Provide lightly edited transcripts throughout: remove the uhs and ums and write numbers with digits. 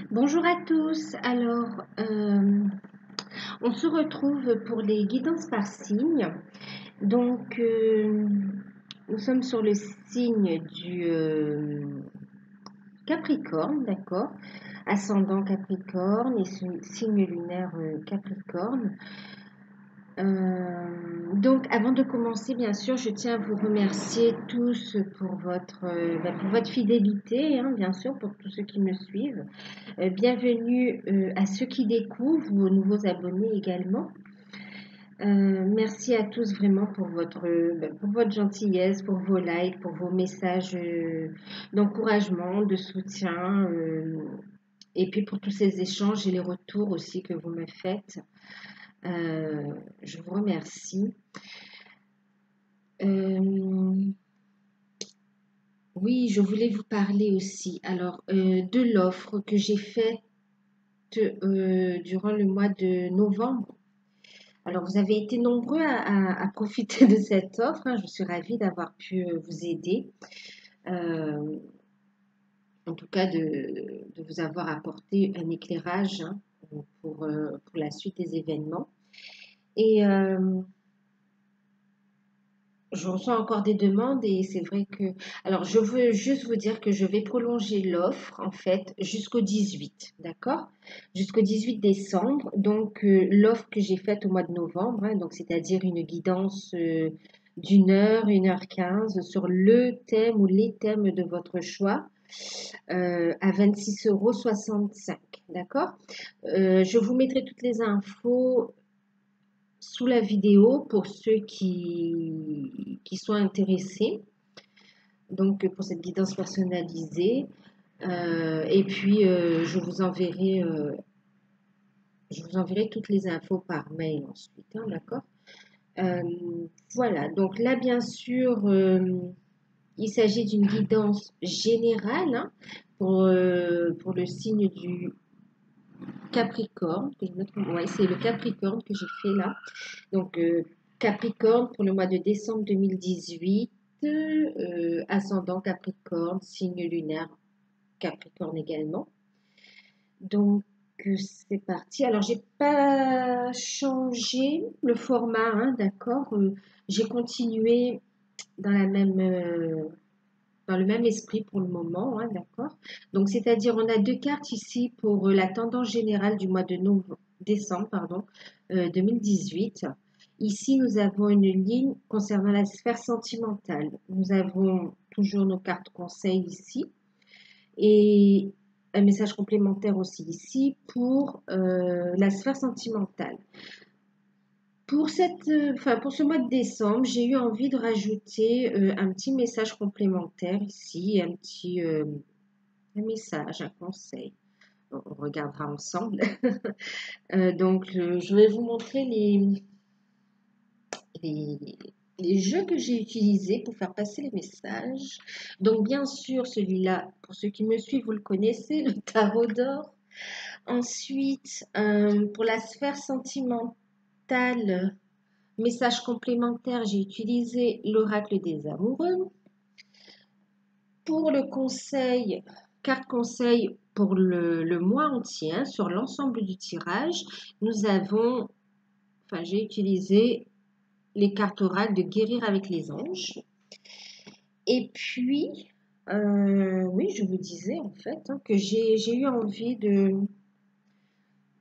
Bonjour à tous. On se retrouve pour les guidances par signe. Donc, nous sommes sur le signe du Capricorne, d'accord? Ascendant Capricorne et signe lunaire Capricorne. Donc, avant de commencer, bien sûr, je tiens à vous remercier tous pour pour votre fidélité, hein, bien sûr, pour tous ceux qui me suivent. Bienvenue à ceux qui découvrent, aux nouveaux abonnés également. Merci à tous vraiment pour votre gentillesse, pour vos likes, pour vos messages d'encouragement, de soutien, et puis pour tous ces échanges et les retours aussi que vous me faites. Je vous remercie. Euh, oui, je voulais vous parler aussi de l'offre que j'ai faite durant le mois de novembre. Alors, vous avez été nombreux à profiter de cette offre, hein. Je suis ravie d'avoir pu vous aider, euh, en tout cas de vous avoir apporté un éclairage, hein, pour la suite des événements. Et je reçois encore des demandes et c'est vrai que... Alors, je veux juste vous dire que je vais prolonger l'offre, en fait, jusqu'au 18, d'accord? Jusqu'au 18 décembre. Donc, l'offre que j'ai faite au mois de novembre, hein, donc c'est-à-dire une guidance d'1 heure, 1 h 15 sur le thème ou les thèmes de votre choix, à 26,65 €, d'accord? Je vous mettrai toutes les infos sous la vidéo pour ceux qui sont intéressés, donc pour cette guidance personnalisée. Et puis, je vous enverrai toutes les infos par mail ensuite, hein, d'accord? Euh, voilà, donc là, bien sûr, il s'agit d'une guidance générale, hein, pour le signe du Capricorne, que je me trompe. Ouais, c'est le Capricorne que j'ai fait là. Donc, Capricorne pour le mois de décembre 2018, ascendant Capricorne, signe lunaire Capricorne également. Donc, c'est parti. Alors, j'ai pas changé le format, hein, d'accord. J'ai continué dans dans le même esprit pour le moment, hein, d'accord. Donc, c'est-à-dire, on a deux cartes ici pour la tendance générale du mois de décembre, pardon, 2018. Ici, nous avons une ligne concernant la sphère sentimentale. Nous avons toujours nos cartes conseils ici et un message complémentaire aussi ici pour la sphère sentimentale. Pour pour ce mois de décembre, j'ai eu envie de rajouter un petit message complémentaire ici, un message, un conseil. On regardera ensemble. Je vais vous montrer les, les jeux que j'ai utilisés pour faire passer les messages. Donc, bien sûr, celui-là, pour ceux qui me suivent, vous le connaissez, le tarot d'or. Ensuite, pour la sphère sentimentale, message complémentaire, j'ai utilisé l'oracle des amoureux. Pour le conseil, carte conseil pour le mois entier, hein, sur l'ensemble du tirage, j'ai utilisé les cartes orales de guérir avec les anges. Et puis, oui, je vous disais en fait, hein, que j'ai eu envie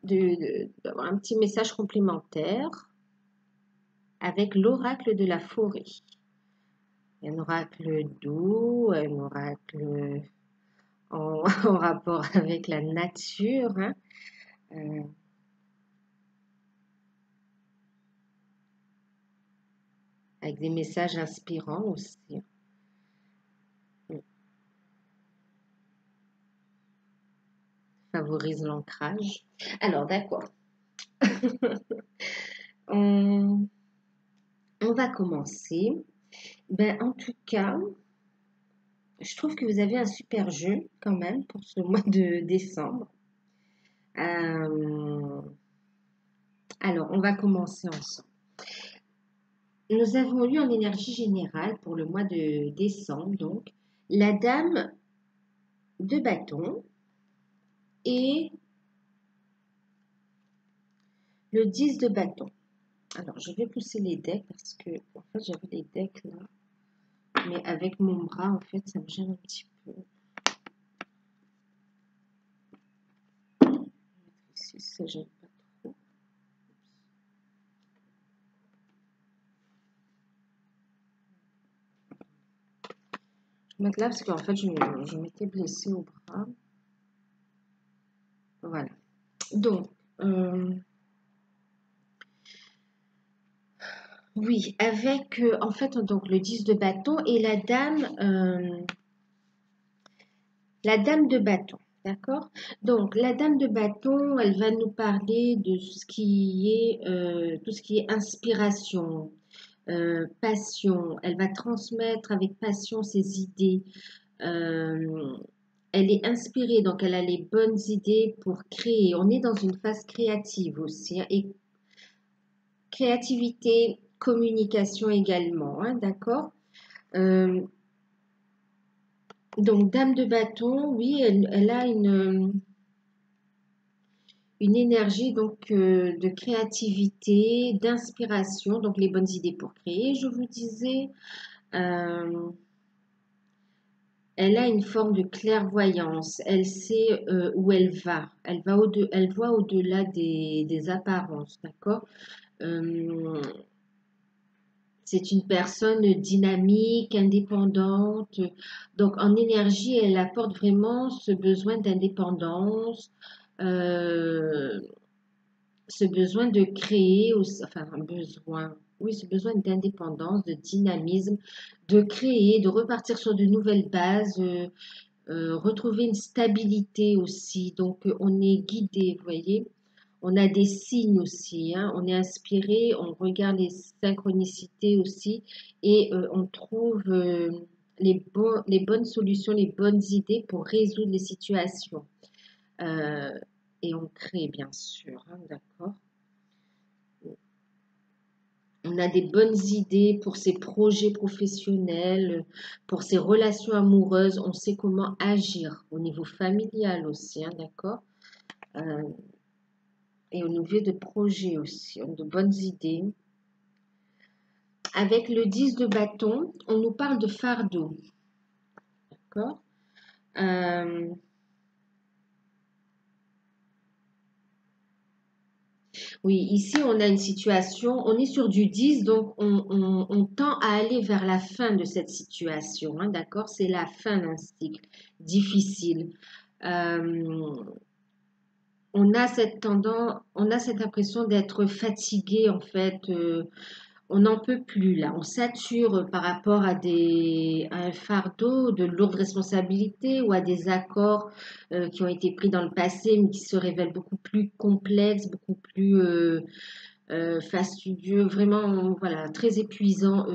d'avoir un petit message complémentaire avec l'oracle de la forêt. Un oracle doux, un oracle en rapport avec la nature, hein. Euh, avec des messages inspirants aussi. Favorise l'ancrage. Alors, d'accord. on, on va commencer. Ben, en tout cas, je trouve que vous avez un super jeu quand même pour ce mois de décembre. Euh, alors, on va commencer ensemble. Nous avons eu en énergie générale pour le mois de décembre, donc, la dame de bâton, et le 10 de bâton. Alors, je vais pousser les decks parce que, en fait, j'avais les decks là. Mais avec mon bras, en fait, ça me gêne un petit peu. Ici, ça gêne pas trop. Je vais mettre là parce qu'en fait, je m'étais blessée au bras. Voilà. Donc, oui, avec, en fait, donc le 10 de bâton et la dame de bâton. D'accord? Donc, la dame de bâton, elle va nous parler de tout ce qui est inspiration, passion. Elle va transmettre avec passion ses idées. Euh, Elle est inspirée, donc elle a les bonnes idées pour créer. On est dans une phase créative aussi, hein, et créativité, communication également, hein, d'accord? Euh, donc, dame de bâton, oui, elle a une énergie donc de créativité, d'inspiration, donc les bonnes idées pour créer, je vous disais. Euh, Elle a une forme de clairvoyance. Elle sait où elle va. Elle voit au-delà des apparences, d'accord? Euh, c'est une personne dynamique, indépendante. Donc, en énergie, elle apporte vraiment ce besoin d'indépendance, euh, ce besoin de créer, enfin, un besoin, oui, ce besoin d'indépendance, de dynamisme, de créer, de repartir sur de nouvelles bases. Retrouver une stabilité aussi. Donc, on est guidé, vous voyez. On a des signes aussi, hein. On est inspiré, on regarde les synchronicités aussi et on trouve les bonnes solutions, les bonnes idées pour résoudre les situations. Euh, et on crée, bien sûr, hein, d'accord. On a des bonnes idées pour ses projets professionnels, pour ses relations amoureuses. On sait comment agir au niveau familial aussi, hein, d'accord? Euh, et au niveau de projets aussi, on a de bonnes idées. Avec le 10 de bâton, on nous parle de fardeau, d'accord? Euh, oui, ici, on a une situation, on est sur du 10, donc on tend à aller vers la fin de cette situation, hein, d'accord? C'est la fin d'un cycle difficile. Euh, on a cette impression d'être fatigué en fait. On n'en peut plus là. On sature par rapport à un fardeau de lourdes responsabilités ou à des accords qui ont été pris dans le passé mais qui se révèlent beaucoup plus complexes, beaucoup plus fastidieux, vraiment voilà, très épuisant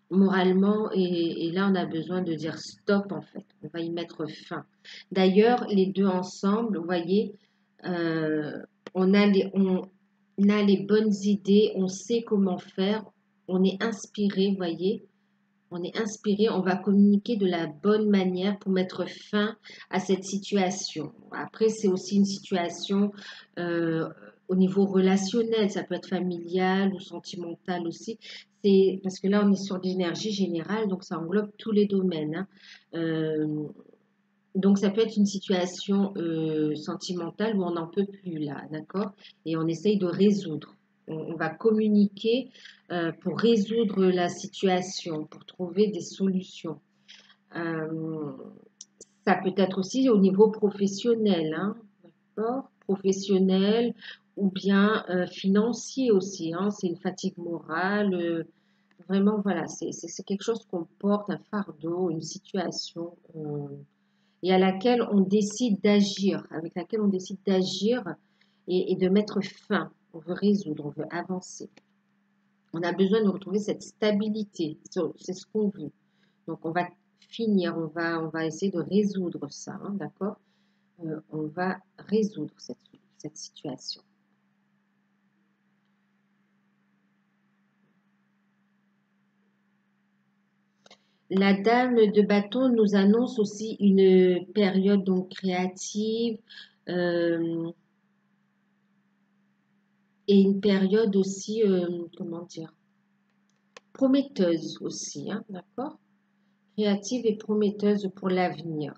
moralement. Et là, on a besoin de dire stop en fait. On va y mettre fin. D'ailleurs, les deux ensemble, vous voyez, euh, on a les bonnes idées, on sait comment faire, on est inspiré, vous voyez, on est inspiré, on va communiquer de la bonne manière pour mettre fin à cette situation. Après, c'est aussi une situation euh, au niveau relationnel, ça peut être familial ou sentimental aussi. C'est parce que là, on est sur l'énergie générale, donc ça englobe tous les domaines, hein. Euh, donc, ça peut être une situation sentimentale où on n'en peut plus là, d'accord? Et on essaye de résoudre. On va communiquer pour résoudre la situation, pour trouver des solutions. Euh, Ça peut être aussi au niveau professionnel, hein, d'accord? Professionnel ou bien financier aussi, hein. C'est une fatigue morale. Vraiment, voilà, c'est quelque chose qu'on porte, un fardeau, une situation. Et à laquelle on décide d'agir, avec laquelle on décide d'agir et de mettre fin. On veut résoudre, on veut avancer. On a besoin de retrouver cette stabilité. C'est ce qu'on veut. Donc, on va finir, on va essayer de résoudre ça, hein, d'accord? On va résoudre cette situation. La dame de bâton nous annonce aussi une période donc créative euh, et une période aussi, comment dire, prometteuse aussi, hein, d'accord? Créative et prometteuse pour l'avenir.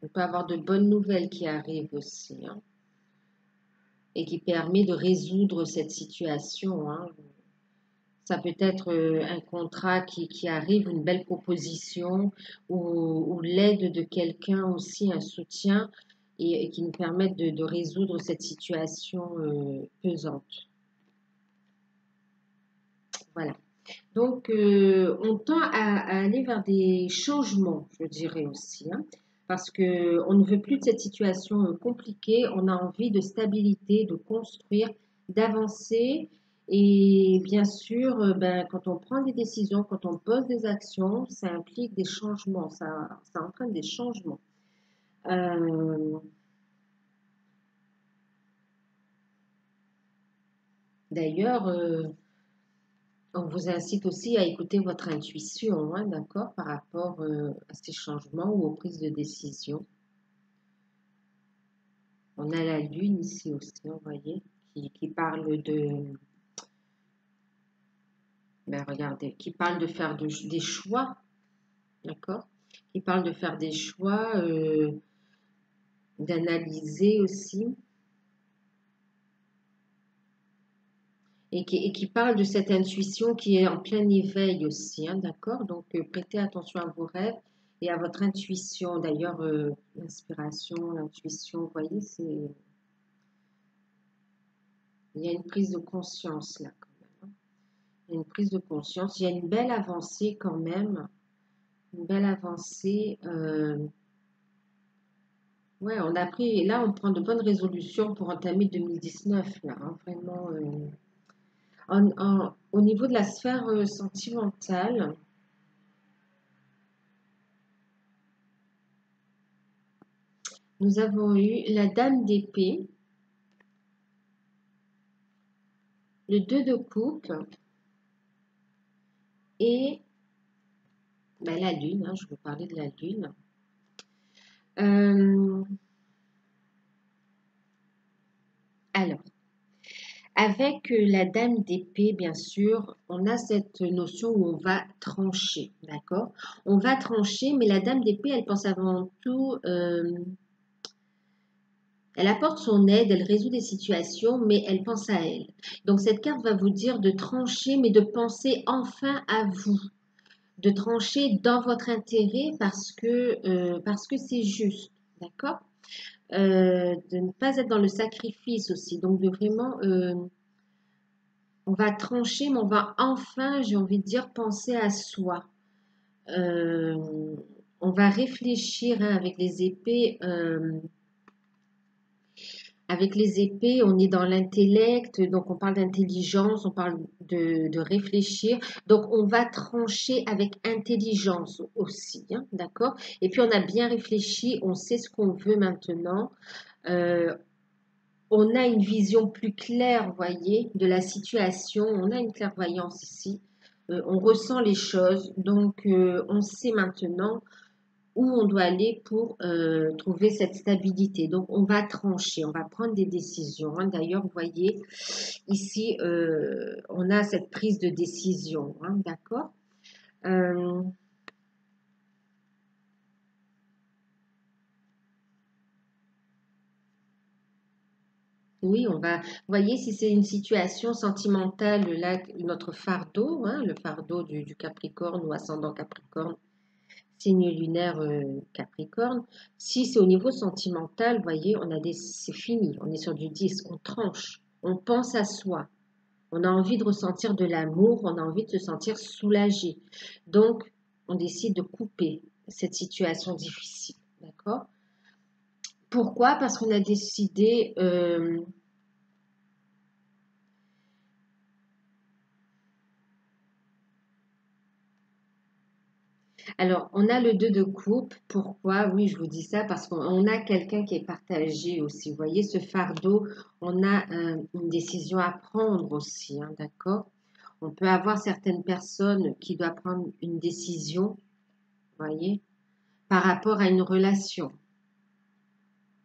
On peut avoir de bonnes nouvelles qui arrivent aussi, hein, et qui permet de résoudre cette situation, hein. Ça peut être un contrat qui arrive, une belle proposition ou l'aide de quelqu'un aussi, un soutien et qui nous permettent de résoudre cette situation pesante. Voilà. Donc, on tend à aller vers des changements, je dirais aussi, hein, parce que on ne veut plus de cette situation compliquée. On a envie de stabilité, de construire, d'avancer. Et bien sûr, ben, quand on prend des décisions, quand on pose des actions, ça implique des changements, ça entraîne des changements. Euh, D'ailleurs, on vous incite aussi à écouter votre intuition, hein, d'accord, par rapport à ces changements ou aux prises de décision. On a la lune ici aussi, vous voyez, qui parle de, ben regardez, qui parle de faire des choix, d'accord, qui parle de faire des choix, d'analyser aussi, et qui parle de cette intuition qui est en plein éveil aussi, hein, d'accord? Donc, prêtez attention à vos rêves et à votre intuition. D'ailleurs, l'inspiration, l'intuition, vous voyez, il y a une prise de conscience là, quand même, hein. Il y a une prise de conscience, il y a une belle avancée quand même, une belle avancée. Ouais, on a pris, là, on prend de bonnes résolutions pour entamer 2019, là, hein, vraiment. Au niveau de la sphère sentimentale, nous avons eu la dame d'épée, le 2 de coupe et ben, la lune, hein, je veux parler de la lune. Euh, alors, avec la dame d'épée, bien sûr, on a cette notion où on va trancher, d'accord? On va trancher, mais la dame d'épée, elle pense avant tout, elle apporte son aide, elle résout des situations, mais elle pense à elle. Donc cette carte va vous dire de trancher, mais de penser enfin à vous, de trancher dans votre intérêt parce que c'est juste, d'accord? De ne pas être dans le sacrifice aussi, donc de vraiment on va trancher, mais on va enfin, j'ai envie de dire, penser à soi. Euh, on va réfléchir hein, avec les épées. Avec les épées, on est dans l'intellect, donc on parle d'intelligence, on parle de réfléchir. Donc on va trancher avec intelligence aussi, hein, d'accord? Et puis on a bien réfléchi, on sait ce qu'on veut maintenant. Euh, on a une vision plus claire, vous voyez, de la situation. On a une clairvoyance ici. On ressent les choses. Donc, on sait maintenant où on doit aller pour trouver cette stabilité. Donc, on va trancher, on va prendre des décisions, hein. D'ailleurs, vous voyez, ici, on a cette prise de décision, hein, d'accord? Euh, Oui, on va, vous voyez, si c'est une situation sentimentale, là, notre fardeau, hein, le fardeau du Capricorne ou ascendant Capricorne, signe lunaire Capricorne, si c'est au niveau sentimental, vous voyez, c'est fini, on est sur du 10, on tranche, on pense à soi, on a envie de ressentir de l'amour, on a envie de se sentir soulagé. Donc, on décide de couper cette situation difficile, d'accord? Pourquoi? Parce qu'on a décidé alors, on a le 2 de coupe. Pourquoi? Oui, je vous dis ça parce qu'on a quelqu'un qui est partagé aussi. Vous voyez, ce fardeau, on a une décision à prendre aussi, hein, d'accord? On peut avoir certaines personnes qui doivent prendre une décision, vous voyez, par rapport à une relation,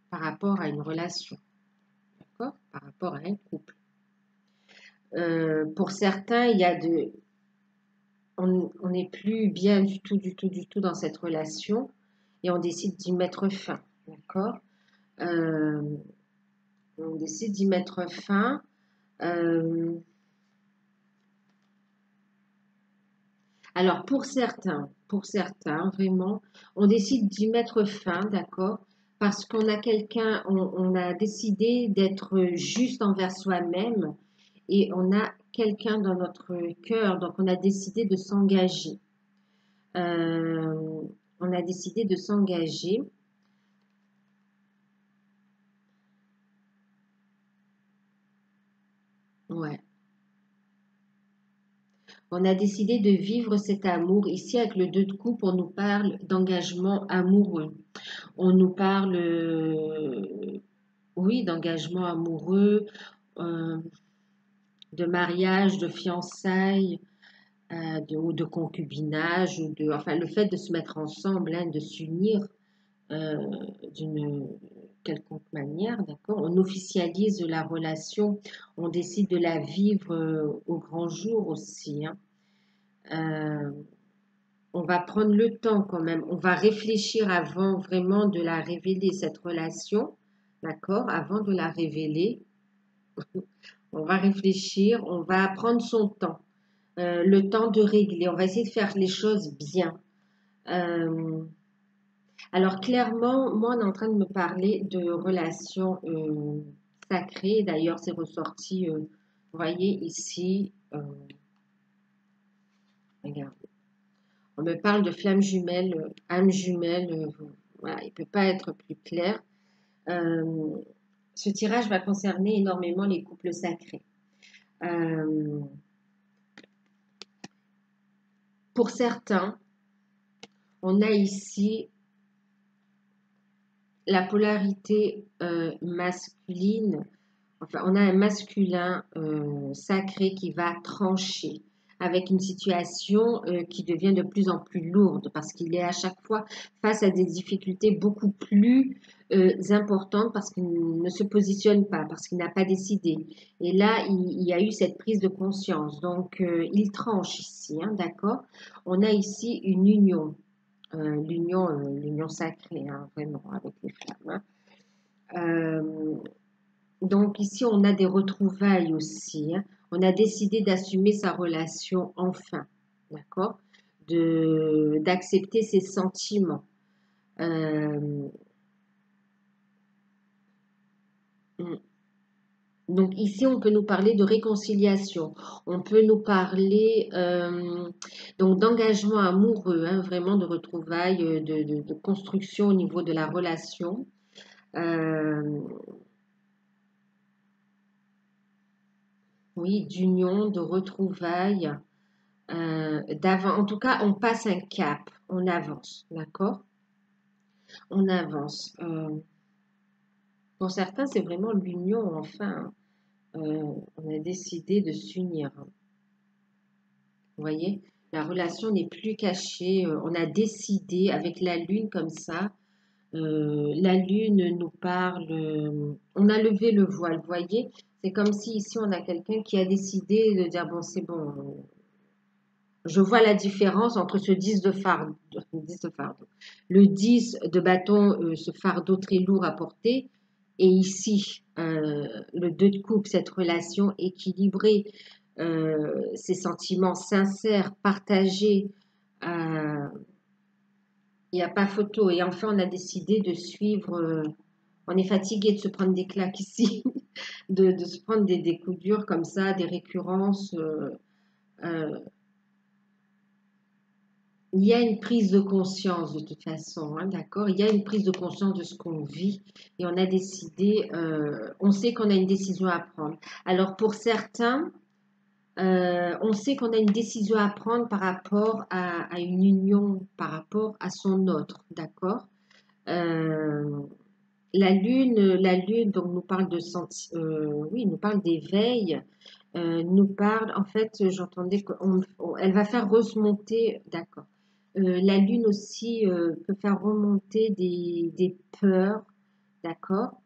par rapport à une relation, d'accord? Par rapport à un couple. Pour certains, il y a on n'est plus bien du tout dans cette relation et on décide d'y mettre fin, d'accord? Euh, on décide d'y mettre fin. Euh, alors pour certains, vraiment, on décide d'y mettre fin, d'accord? Parce qu'on a quelqu'un, on a décidé d'être juste envers soi-même et on a quelqu'un dans notre cœur, donc on a décidé de s'engager. Euh, on a décidé de s'engager. Ouais. On a décidé de vivre cet amour. Ici, avec le 2 de coupe, on nous parle d'engagement amoureux. On nous parle, oui, d'engagement amoureux, euh, de mariage, de fiançailles, ou de concubinage, enfin, le fait de se mettre ensemble, hein, de s'unir euh, d'une quelconque manière, d'accord? On officialise la relation, on décide de la vivre au grand jour aussi, hein. Euh, on va prendre le temps quand même, on va réfléchir avant vraiment de la révéler, cette relation, d'accord? Avant de la révéler, on va réfléchir, on va prendre son temps, le temps de régler, on va essayer de faire les choses bien. Euh, alors clairement, moi, on est en train de me parler de relations sacrées. D'ailleurs, c'est ressorti, vous voyez ici, regardez. On me parle de flammes jumelles, âmes jumelles. Voilà, il ne peut pas être plus clair. Euh, Ce tirage va concerner énormément les couples sacrés. Euh, pour certains, on a ici la polarité masculine. Enfin, on a un masculin sacré qui va trancher avec une situation qui devient de plus en plus lourde parce qu'il est à chaque fois face à des difficultés beaucoup plus importantes parce qu'il ne se positionne pas, parce qu'il n'a pas décidé. Et là, il y a eu cette prise de conscience. Donc, il tranche ici, hein, d'accord? On a ici une union, l'union sacrée, hein, vraiment, avec les femmes, hein. Donc ici, on a des retrouvailles aussi, hein. On a décidé d'assumer sa relation enfin, d'accord? D'accepter ses sentiments. Euh, mm. donc ici, on peut nous parler de réconciliation. On peut nous parler donc d'engagement amoureux, hein, vraiment de retrouvailles, de construction au niveau de la relation. Euh, oui, d'union, de retrouvailles. En tout cas, on passe un cap, on avance, d'accord? On avance. Pour certains, c'est vraiment l'union, enfin. On a décidé de s'unir, hein. Vous voyez, la relation n'est plus cachée. On a décidé avec la lune comme ça. La lune nous parle. On a levé le voile, vous voyez? C'est comme si ici on a quelqu'un qui a décidé de dire bon, c'est bon. Je vois la différence entre ce 10 de fardeau, 10 de fardeau. Le 10 de bâton, ce fardeau très lourd à porter, et ici, le 2 de coupe, cette relation équilibrée, ces sentiments sincères, partagés, euh, il n'y a pas photo. Et enfin, on a décidé de suivre, on est fatigué de se prendre des claques ici, de se prendre des coups durs comme ça, des récurrences. Euh, Il y a une prise de conscience de toute façon, hein, d'accord? Il y a une prise de conscience de ce qu'on vit et on a décidé, on sait qu'on a une décision à prendre. Alors pour certains, on sait qu'on a une décision à prendre par rapport à une union, par rapport à son autre, d'accord? Euh, la lune, donc nous parle oui, nous parle d'éveil. nous parle, en fait, j'entendais qu'elle va faire remonter, d'accord. La lune aussi peut faire remonter des peurs, d'accord.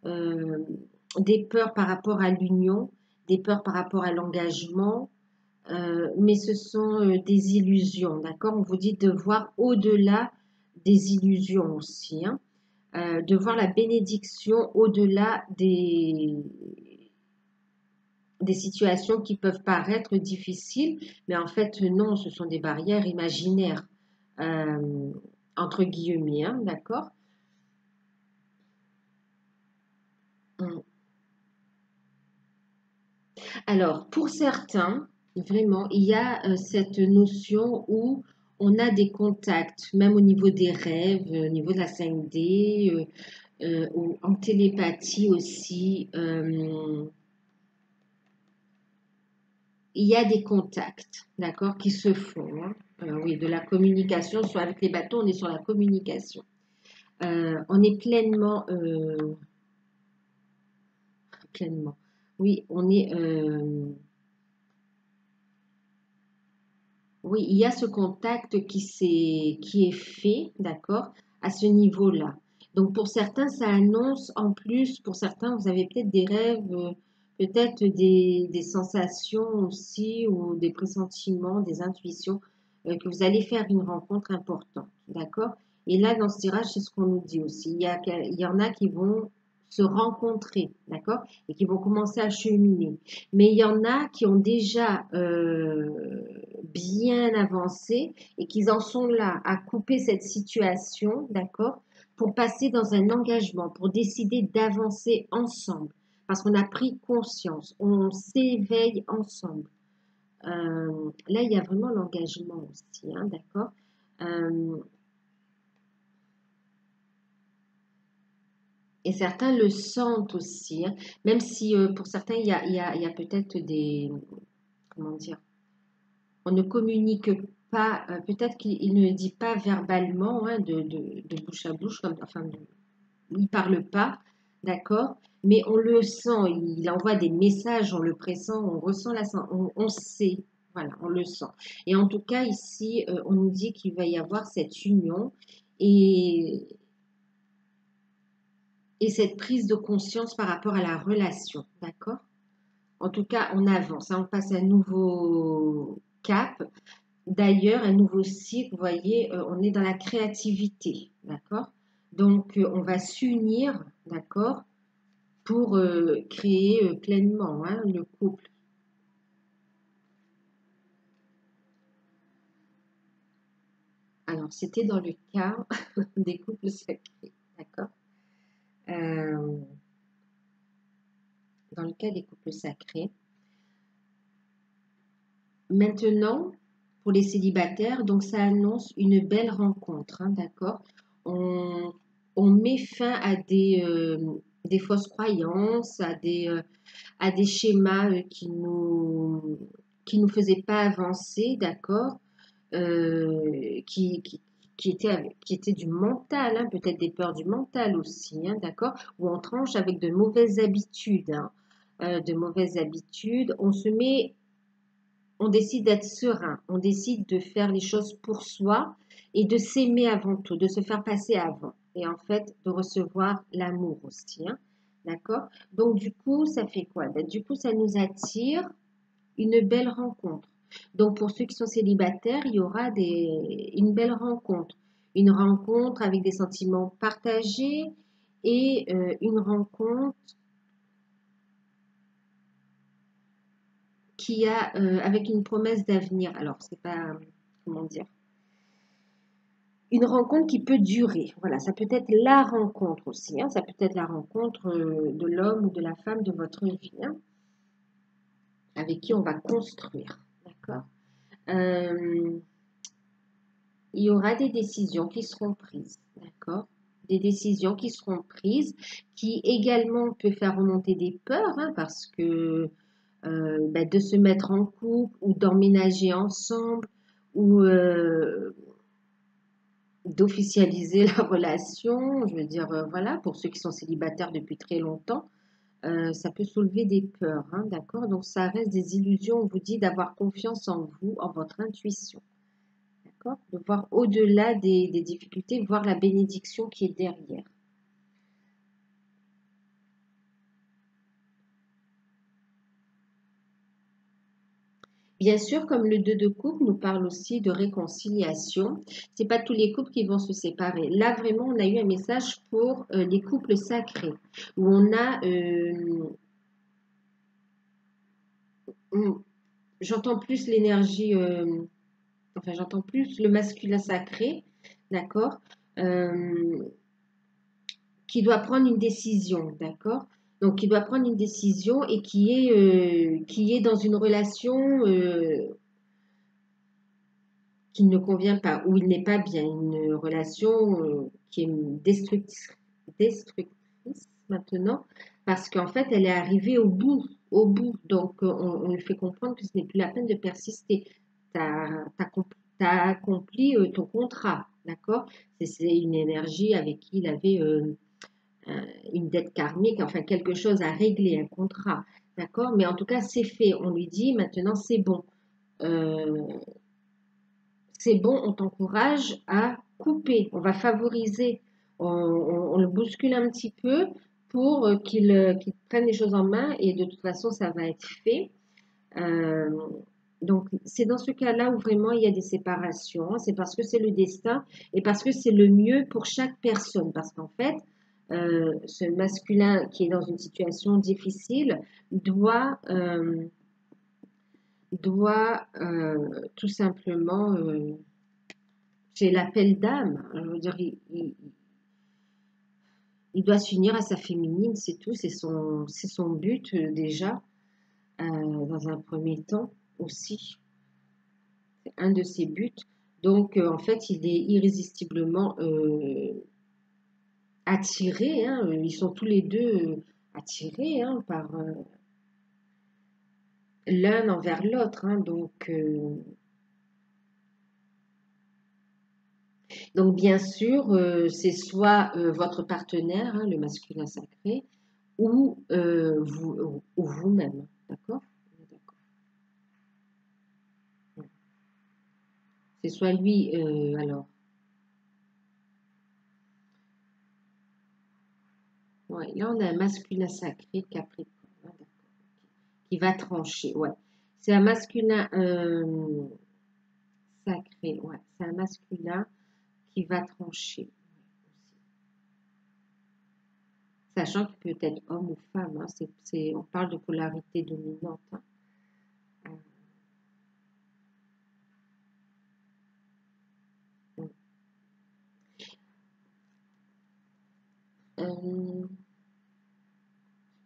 Euh, des peurs par rapport à l'union, des peurs par rapport à l'engagement, mais ce sont des illusions, d'accord. On vous dit de voir au-delà des illusions aussi, hein. De voir la bénédiction au-delà des situations qui peuvent paraître difficiles, mais en fait, non, ce sont des barrières imaginaires, euh, entre guillemets, hein, d'accord? Mm. Alors, pour certains, vraiment, il y a cette notion où on a des contacts, même au niveau des rêves, au niveau de la 5D, ou en télépathie aussi. Il y a des contacts, d'accord, qui se font, hein. Oui, de la communication, soit avec les bateaux, on est sur la communication. On est pleinement. Oui, oui, il y a ce contact qui est fait, d'accord, à ce niveau-là. Donc pour certains, ça annonce en plus, pour certains, vous avez peut-être des rêves, peut-être des sensations aussi, ou des pressentiments, des intuitions, que vous allez faire une rencontre importante, d'accord? Et là, dans ce tirage, c'est ce qu'on nous dit aussi. Il y en a qui vont se rencontrer, d'accord? Et qui vont commencer à cheminer. Mais il y en a qui ont déjà bien avancé et qui en sont là à couper cette situation, d'accord, pour passer dans un engagement, pour décider d'avancer ensemble, parce qu'on a pris conscience, on s'éveille ensemble. Là, il y a vraiment l'engagement aussi, hein, d'accord. Euh, et certains le sentent aussi, hein, même si pour certains, il y a peut-être comment dire, on ne communique pas, peut-être qu'il ne le dit pas verbalement, hein, de bouche à bouche, comme, enfin, il ne parle pas, d'accord, mais on le sent, il envoie des messages, on le pressent, on ressent on sait, voilà, on le sent. Et en tout cas, ici, on nous dit qu'il va y avoir cette union et, et cette prise de conscience par rapport à la relation, d'accord? En tout cas, on avance, hein, on passe à un nouveau cap. D'ailleurs, un nouveau cycle, vous voyez, on est dans la créativité, d'accord? Donc, on va s'unir, d'accord, pour créer pleinement, hein, le couple. Alors, c'était dans le cas des couples sacrés, d'accord? Euh, dans le cas des couples sacrés. Maintenant, pour les célibataires, donc ça annonce une belle rencontre, hein, d'accord? On, on met fin à des fausses croyances, à des schémas qui nous faisaient pas avancer, d'accord? Qui étaient du mental, hein, peut-être des peurs du mental aussi, hein, d'accord? Ou on tranche avec de mauvaises habitudes, hein, de mauvaises habitudes. On décide d'être serein, on décide de faire les choses pour soi et de s'aimer avant tout, de se faire passer avant. Et en fait, de recevoir l'amour aussi, hein, d'accord? Donc du coup, ça fait quoi? Ben, du coup, ça nous attire une belle rencontre. Donc pour ceux qui sont célibataires, il y aura une belle rencontre. Une rencontre avec des sentiments partagés et une rencontre qui a avec une promesse d'avenir. Alors, c'est pas, comment dire, une rencontre qui peut durer. Voilà, ça peut être la rencontre aussi, hein. Ça peut être la rencontre de l'homme ou de la femme de votre vie, hein, avec qui on va construire. D'accord? Euh, il y aura des décisions qui seront prises, d'accord? Des décisions qui seront prises, qui également peut faire remonter des peurs, hein, parce que ben, de se mettre en couple ou d'emménager ensemble ou d'officialiser la relation, je veux dire, voilà, pour ceux qui sont célibataires depuis très longtemps, ça peut soulever des peurs, hein, d'accord? Donc, ça reste des illusions. On vous dit d'avoir confiance en vous, en votre intuition, d'accord? De voir au-delà des difficultés, voir la bénédiction qui est derrière. Bien sûr, comme le 2 de coupe nous parle aussi de réconciliation, c'est pas tous les couples qui vont se séparer. Là, vraiment, on a eu un message pour les couples sacrés, où on a, j'entends plus l'énergie, enfin, j'entends plus le masculin sacré, d'accord, qui doit prendre une décision, d'accord? Donc, qui doit prendre une décision et qui est dans une relation qui ne convient pas, ou il n'est pas bien, une relation qui est destructrice maintenant, parce qu'en fait, elle est arrivée au bout. Donc, on lui fait comprendre que ce n'est plus la peine de persister. Tu as accompli ton contrat, d'accord? C'est une énergie avec qui il avait une dette karmique, enfin quelque chose à régler, un contrat, d'accord? Mais en tout cas, c'est fait. On lui dit maintenant, c'est bon. Euh, c'est bon, on t'encourage à couper. On va favoriser, on le bouscule un petit peu pour qu'il prenne les choses en main et de toute façon, ça va être fait. Euh, donc, c'est dans ce cas-là où vraiment il y a des séparations. C'est parce que c'est le destin et parce que c'est le mieux pour chaque personne. Parce qu'en fait, ce masculin qui est dans une situation difficile doit tout simplement c'est l'appel d'âme. Je veux dire, il doit s'unir à sa féminine, c'est tout. C'est son but déjà, dans un premier temps aussi. C'est un de ses buts. Donc, en fait, il est irrésistiblement attiré. Hein, ils sont tous les deux attirés hein, par l'un envers l'autre. Hein, donc, bien sûr, c'est soit votre partenaire, hein, le masculin sacré, ou ou vous-même. D'accord? D'accord. C'est soit lui, alors, ouais, là on a un masculin sacré Capricorne, hein, d'accord, qui va trancher, ouais. C'est un masculin sacré, ouais, c'est un masculin qui va trancher, ouais, sachant qu'il peut être homme ou femme, hein, on parle de polarité dominante. Hein. Euh,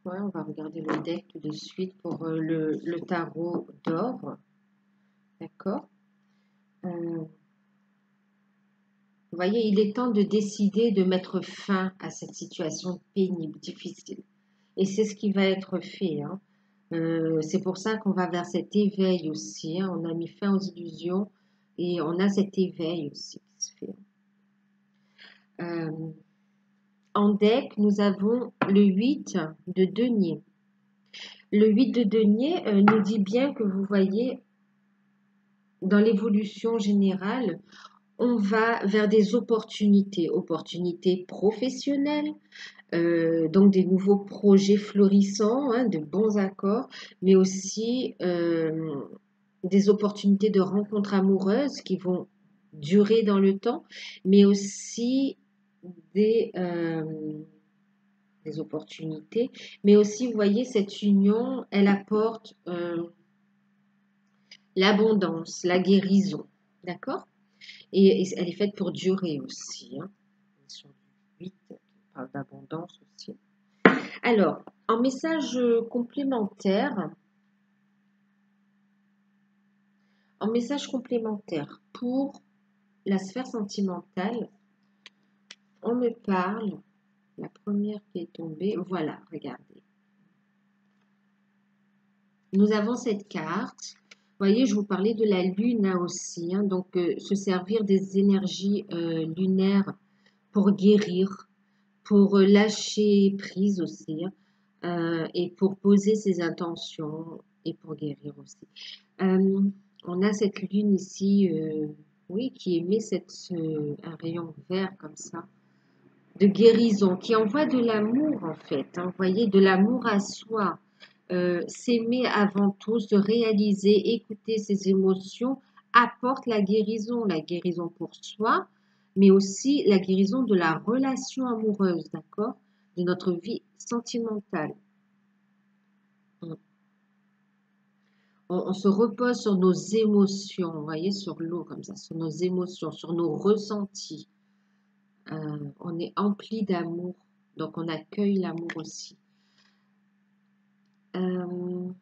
ouais, on va regarder le deck tout de suite pour le tarot d'or, d'accord? Vous voyez, il est temps de décider de mettre fin à cette situation pénible, difficile. Et c'est ce qui va être fait. Hein. C'est pour ça qu'on va vers cet éveil aussi. Hein. On a mis fin aux illusions et on a cet éveil aussi qui se fait. En deck, nous avons le 8 de denier. Le 8 de denier nous dit bien que vous voyez, dans l'évolution générale, on va vers des opportunités professionnelles, donc des nouveaux projets florissants, hein, de bons accords, mais aussi des opportunités de rencontres amoureuses qui vont durer dans le temps, mais aussi des, euh, des opportunités. Mais aussi, vous voyez, cette union, elle apporte l'abondance, la guérison. D'accord? Et elle est faite pour durer aussi. Hein. Sur 8, qui parle d'abondance aussi. Alors, en message complémentaire pour la sphère sentimentale, on me parle, la première qui est tombée, voilà, regardez. Nous avons cette carte. Vous voyez, je vous parlais de la lune hein, aussi. Hein, donc, se servir des énergies lunaires pour guérir, pour lâcher prise aussi. Hein. et pour poser ses intentions et pour guérir aussi. Euh, on a cette lune ici, oui, qui émet un rayon vert comme ça, de guérison, qui envoie de l'amour en fait, hein, vous voyez, de l'amour à soi, s'aimer avant tout, se réaliser, écouter ses émotions, apporte la guérison pour soi, mais aussi la guérison de la relation amoureuse, d'accord, de notre vie sentimentale. On se repose sur nos émotions, vous voyez, sur l'eau comme ça, sur nos émotions, sur nos ressentis. On est empli d'amour, donc on accueille l'amour aussi. Vous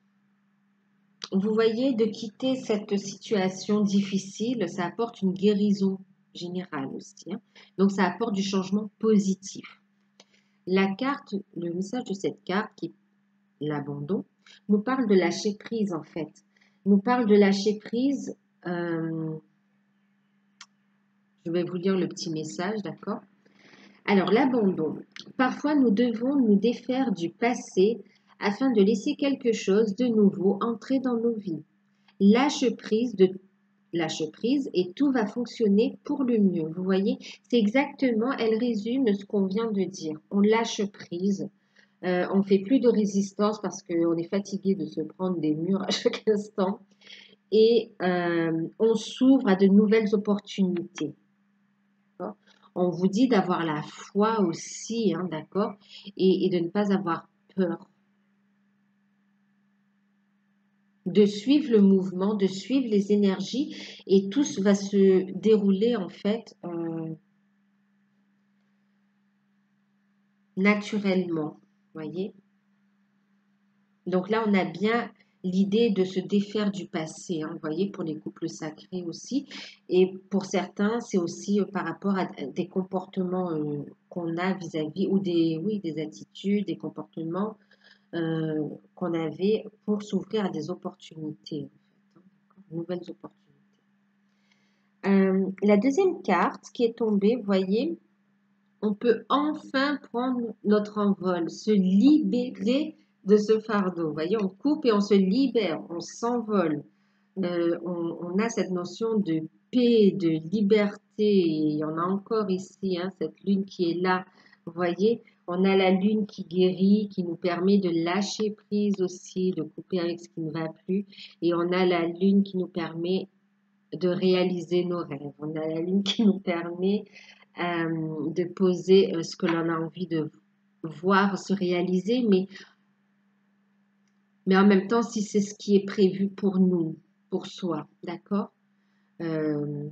voyez, de quitter cette situation difficile, ça apporte une guérison générale aussi, hein. Donc ça apporte du changement positif. La carte, le message de cette carte, qui est l'abandon, nous parle de lâcher prise en fait. Nous parle de lâcher prise. Je vais vous lire le petit message, d'accord? Alors, l'abandon. Parfois, nous devons nous défaire du passé afin de laisser quelque chose de nouveau entrer dans nos vies. Lâche prise et tout va fonctionner pour le mieux. Vous voyez, c'est exactement, elle résume ce qu'on vient de dire. On lâche prise. On ne fait plus de résistance parce qu'on est fatigué de se prendre des murs à chaque instant. Et on s'ouvre à de nouvelles opportunités. On vous dit d'avoir la foi aussi, hein, d'accord, et de ne pas avoir peur. De suivre le mouvement, de suivre les énergies, et tout va se dérouler en fait naturellement, voyez. Donc là, on a bien l'idée de se défaire du passé, hein, vous voyez, pour les couples sacrés aussi. Et pour certains, c'est aussi par rapport à des comportements qu'on a vis-à-vis, ou des attitudes, des comportements qu'on avait pour s'ouvrir à des opportunités, en fait, hein, nouvelles opportunités. La deuxième carte qui est tombée, vous voyez, on peut enfin prendre notre envol, se libérer de ce fardeau. Vous voyez, on coupe et on se libère, on s'envole. On a cette notion de paix, de liberté. Il y en a encore ici, hein, cette lune qui est là. Vous voyez, on a la lune qui guérit, qui nous permet de lâcher prise aussi, de couper avec ce qui ne va plus. Et on a la lune qui nous permet de réaliser nos rêves. On a la lune qui nous permet de poser ce que l'on a envie de voir se réaliser, mais en même temps, si c'est ce qui est prévu pour nous, pour soi, d'accord? Euh,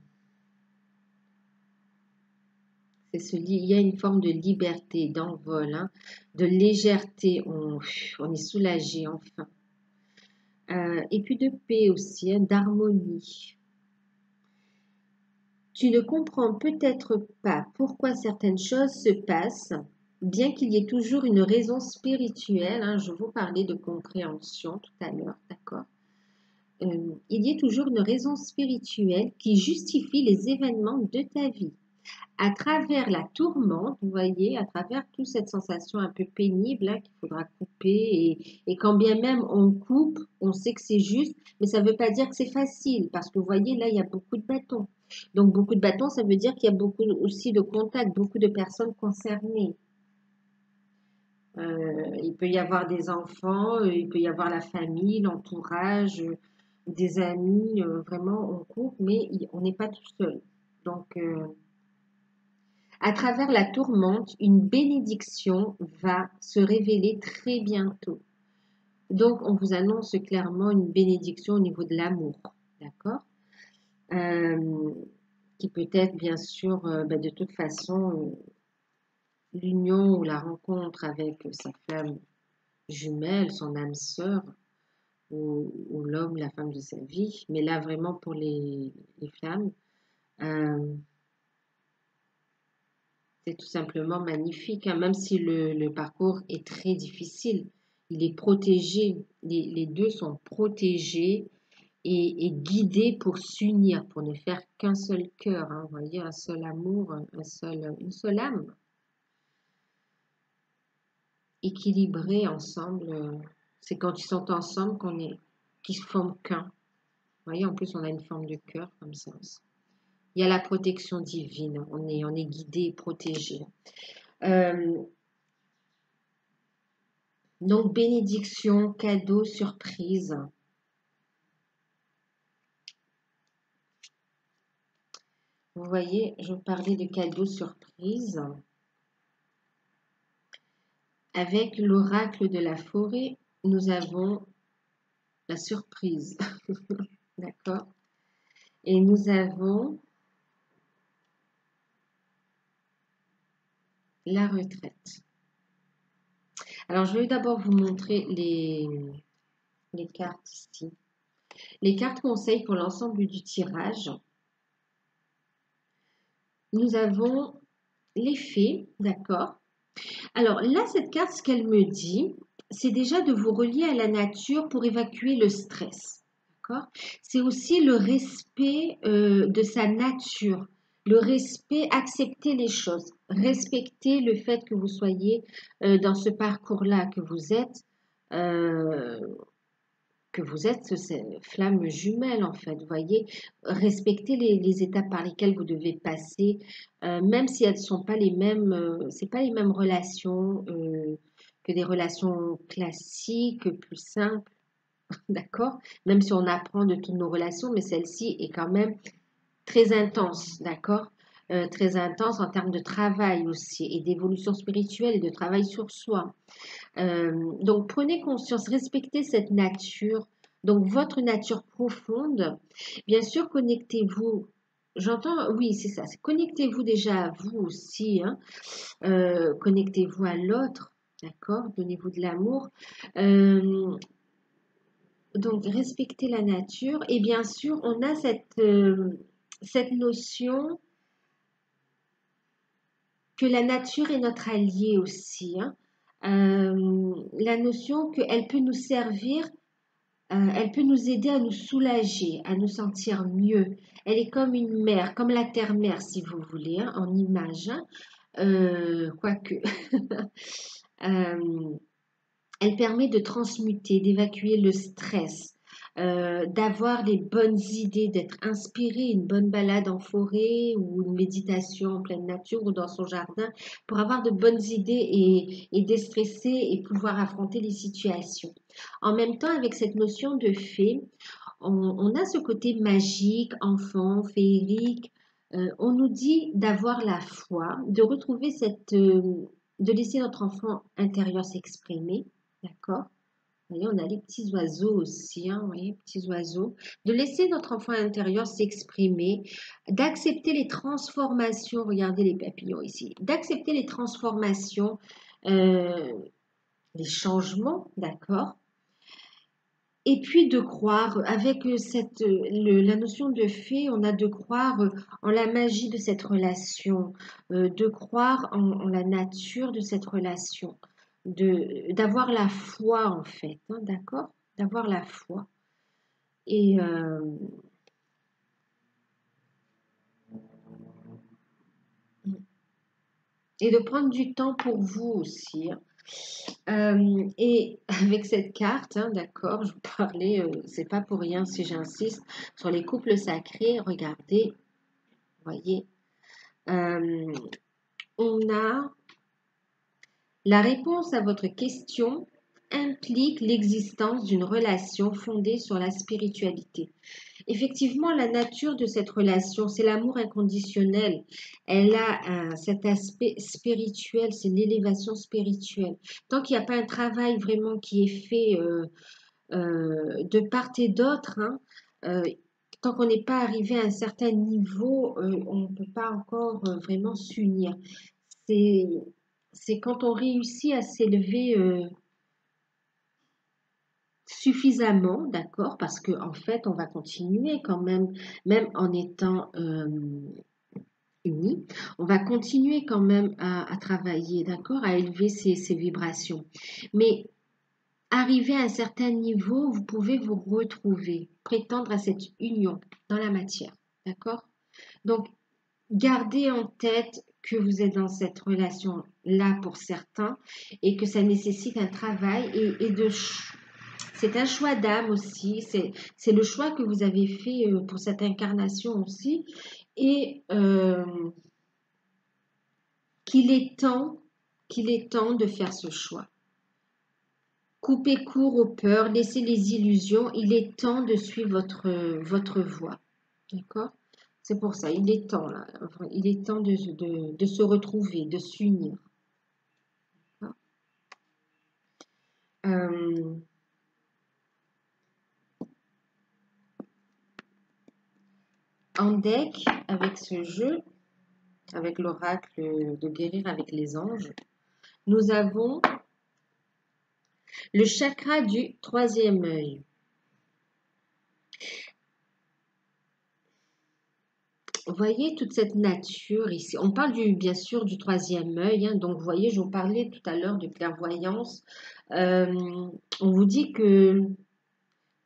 il y a une forme de liberté, d'envol, hein, de légèreté, on est soulagé enfin. Et puis de paix aussi, hein, d'harmonie. Tu ne comprends peut-être pas pourquoi certaines choses se passent, bien qu'il y ait toujours une raison spirituelle, hein, je vous parlais de compréhension tout à l'heure, d'accord? Il y a toujours une raison spirituelle qui justifie les événements de ta vie. À travers la tourmente, vous voyez, à travers toute cette sensation un peu pénible hein, qu'il faudra couper, et quand bien même on coupe, on sait que c'est juste, mais ça ne veut pas dire que c'est facile, parce que vous voyez, là, il y a beaucoup de bâtons. Donc, beaucoup de bâtons, ça veut dire qu'il y a beaucoup aussi de contacts, beaucoup de personnes concernées. Il peut y avoir des enfants, il peut y avoir la famille, l'entourage, des amis, vraiment, on coupe, mais on n'est pas tout seul. Donc, à travers la tourmente, une bénédiction va se révéler très bientôt. Donc, on vous annonce clairement une bénédiction au niveau de l'amour, d'accord? Euh, qui peut être, bien sûr, de toute façon, l'union ou la rencontre avec sa femme jumelle, son âme sœur, ou l'homme, la femme de sa vie. Mais là, vraiment, pour les femmes, euh, c'est tout simplement magnifique, hein, même si le parcours est très difficile. Il est protégé, les deux sont protégés et guidés pour s'unir, pour ne faire qu'un seul cœur, hein, vous voyez, un seul amour, une seule âme. équilibrés ensemble. C'est quand ils sont ensemble qu'ils se forment qu'un. Vous voyez, en plus, on a une forme de cœur comme ça aussi. Il y a la protection divine. On est guidé et protégé. Donc, bénédiction, cadeau, surprise. Vous voyez, je vous parlais de cadeau, surprise. Avec l'oracle de la forêt, nous avons la surprise. D'accord? Et nous avons la retraite. Alors, je vais d'abord vous montrer les cartes ici. Les cartes conseils pour l'ensemble du tirage. Nous avons les fées, d'accord? Alors là, cette carte, ce qu'elle me dit, c'est déjà de vous relier à la nature pour évacuer le stress. D'accord? C'est aussi le respect de sa nature, le respect, accepter les choses, respecter le fait que vous soyez dans ce parcours-là, euh, que vous êtes ces flammes jumelles en fait, vous voyez, respecter les étapes par lesquelles vous devez passer, même si elles ne sont pas les mêmes, c'est pas les mêmes relations que des relations classiques, plus simples, d'accord? Même si on apprend de toutes nos relations, mais celle-ci est quand même très intense, d'accord? Très intense en termes de travail aussi et d'évolution spirituelle et de travail sur soi. Donc, prenez conscience, respectez cette nature, donc votre nature profonde. Bien sûr, connectez-vous. J'entends, oui, c'est ça. Connectez-vous déjà à vous aussi. Hein. Connectez-vous à l'autre, d'accord? Donnez-vous de l'amour. Donc, respectez la nature. Et bien sûr, on a cette notion que la nature est notre allié aussi. Hein. La notion qu'elle peut nous servir, elle peut nous aider à nous soulager, à nous sentir mieux. Elle est comme une mère, comme la terre-mère si vous voulez, hein, en image. Hein. Quoique. Elle permet de transmuter, d'évacuer le stress, d'avoir les bonnes idées, d'être inspiré, une bonne balade en forêt ou une méditation en pleine nature ou dans son jardin pour avoir de bonnes idées et déstresser et pouvoir affronter les situations. En même temps, avec cette notion de fée, on a ce côté magique, enfant, féerique. On nous dit d'avoir la foi, de retrouver de laisser notre enfant intérieur s'exprimer. D'accord? Vous voyez, on a les petits oiseaux aussi, hein, vous voyez, petits oiseaux. De laisser notre enfant intérieur s'exprimer, d'accepter les transformations, regardez les papillons ici, d'accepter les transformations, euh, les changements, d'accord? Et puis de croire, avec la notion de fée, on a de croire en la magie de cette relation, de croire en la nature de cette relation, d'avoir la foi en fait, hein, d'accord? D'avoir la foi. Et, et de prendre du temps pour vous aussi. Hein. Et avec cette carte, hein, d'accord, je vous parlais, c'est pas pour rien si j'insiste sur les couples sacrés. Regardez, voyez, euh, on a la réponse à votre question implique l'existence d'une relation fondée sur la spiritualité. Effectivement, la nature de cette relation, c'est l'amour inconditionnel. Elle a cet aspect spirituel, c'est l'élévation spirituelle. Tant qu'il n'y a pas un travail vraiment qui est fait de part et d'autre, hein, euh, tant qu'on n'est pas arrivé à un certain niveau, on ne peut pas encore vraiment s'unir. C'est, c'est quand on réussit à s'élever suffisamment, d'accord, parce qu'en fait, on va continuer quand même, même en étant unis, on va continuer quand même à travailler, d'accord, à élever ces vibrations. Mais arrivé à un certain niveau, vous pouvez vous retrouver, prétendre à cette union dans la matière, d'accord? Donc, gardez en tête que vous êtes dans cette relation-là pour certains et que ça nécessite un travail c'est un choix d'âme aussi, c'est le choix que vous avez fait pour cette incarnation aussi et qu'il est temps de faire ce choix. Coupez court aux peurs, laissez les illusions, il est temps de suivre votre voie. D'accord? C'est pour ça, il est temps là. Enfin, il est temps de se retrouver, de s'unir. Euh, en deck, avec ce jeu, avec l'oracle de guérir avec les anges, nous avons le chakra du troisième œil. Vous voyez toute cette nature ici. On parle bien sûr du troisième œil. Hein, donc, vous voyez, je vous parlais tout à l'heure de clairvoyance. On vous dit que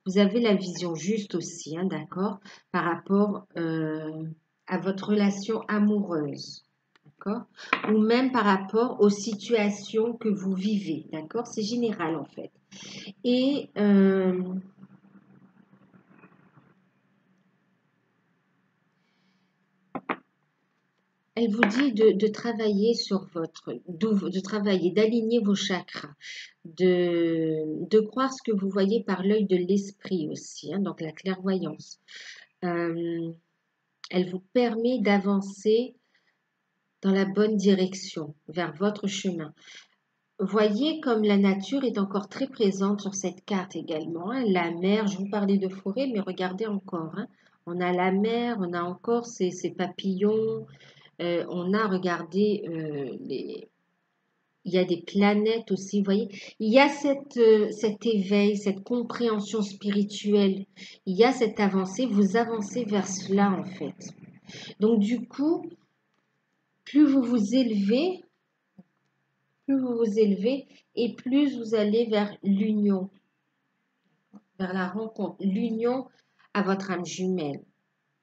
vous avez la vision juste aussi, hein, d'accord, par rapport à votre relation amoureuse. D'accord? Ou même par rapport aux situations que vous vivez. D'accord? C'est général en fait. Et elle vous dit de travailler sur de travailler, d'aligner vos chakras, de croire ce que vous voyez par l'œil de l'esprit aussi, hein, donc la clairvoyance. Elle vous permet d'avancer dans la bonne direction, vers votre chemin. Voyez comme la nature est encore très présente sur cette carte également. Hein. La mer, je vous parlais de forêt, mais regardez encore. Hein. On a la mer, on a encore ces papillons, on a regardé il y a des planètes aussi, vous voyez. Il y a cet éveil, cette compréhension spirituelle. Il y a cette avancée, vous avancez vers cela en fait. Donc du coup, plus vous vous élevez, et plus vous allez vers l'union, vers la rencontre, l'union à votre âme jumelle,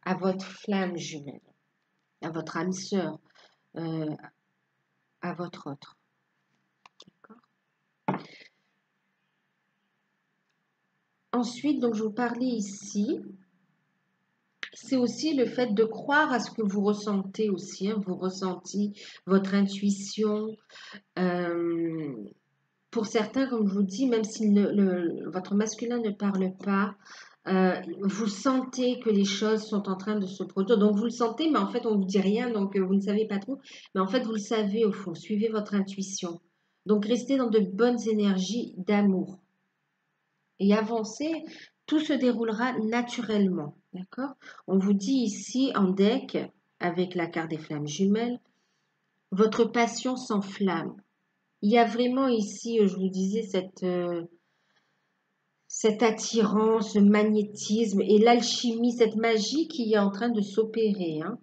à votre flamme jumelle, à votre âme sœur, euh, à votre autre. Ensuite, donc je vous parlais ici, c'est aussi le fait de croire à ce que vous ressentez aussi, hein, vos ressentis, votre intuition. Pour certains, comme je vous dis, même si votre masculin ne parle pas, vous sentez que les choses sont en train de se produire. Donc vous le sentez, mais en fait on ne vous dit rien, donc vous ne savez pas trop. Mais en fait vous le savez au fond, suivez votre intuition. Donc restez dans de bonnes énergies d'amour. Et avancez, tout se déroulera naturellement. D'accord? On vous dit ici en deck, avec la carte des flammes jumelles, votre passion s'enflamme. Il y a vraiment ici, je vous disais, cette attirance, ce magnétisme et l'alchimie, cette magie qui est en train de s'opérer, hein,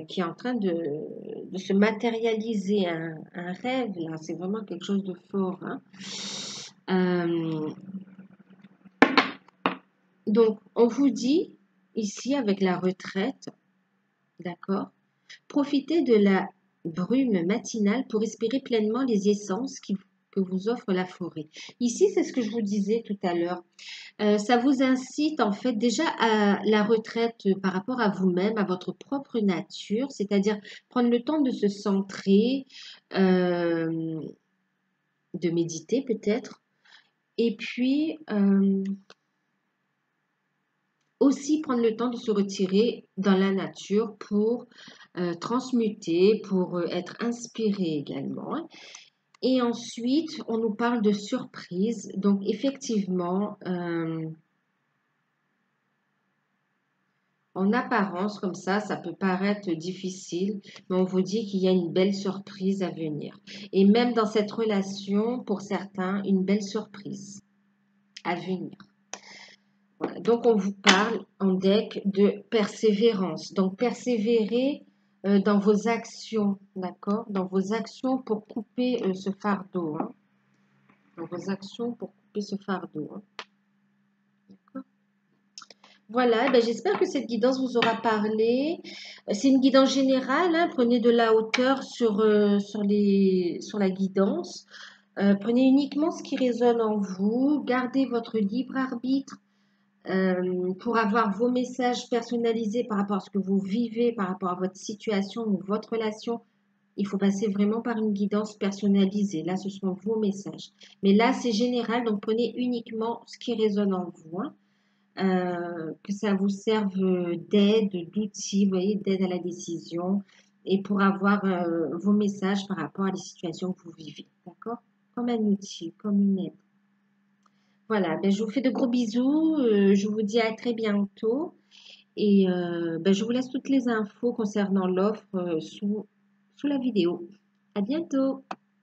qui est en train de se matérialiser, un rêve, là, c'est vraiment quelque chose de fort. Hein. Donc, on vous dit ici avec la retraite, d'accord, profitez de la brume matinale pour respirer pleinement les essences que vous offre la forêt. Ici, c'est ce que je vous disais tout à l'heure. Ça vous incite en fait déjà à la retraite par rapport à vous-même, à votre propre nature, c'est-à-dire prendre le temps de se centrer, de méditer peut-être, et puis aussi prendre le temps de se retirer dans la nature pour transmuter, pour être inspiré également. Hein. Et ensuite, on nous parle de surprise. Donc, effectivement, en apparence, comme ça peut paraître difficile, mais on vous dit qu'il y a une belle surprise à venir. Et même dans cette relation, pour certains, une belle surprise à venir. Voilà. Donc, on vous parle en deck de persévérance. Donc, persévérer dans vos actions, d'accord? Dans vos actions pour couper ce fardeau. Hein? Dans vos actions pour couper ce fardeau. Hein? Voilà, ben, j'espère que cette guidance vous aura parlé. C'est une guidance générale, hein, prenez de la hauteur sur la guidance. Prenez uniquement ce qui résonne en vous, gardez votre libre arbitre pour avoir vos messages personnalisés par rapport à ce que vous vivez, par rapport à votre situation ou votre relation. Il faut passer vraiment par une guidance personnalisée. Là, ce sont vos messages. Mais là, c'est général, donc prenez uniquement ce qui résonne en vous, hein. Que ça vous serve d'aide, d'outil, vous voyez, d'aide à la décision et pour avoir vos messages par rapport à les situations que vous vivez, d'accord? Comme un outil, comme une aide. Voilà, ben, je vous fais de gros bisous, je vous dis à très bientôt et ben, je vous laisse toutes les infos concernant l'offre sous la vidéo. À bientôt!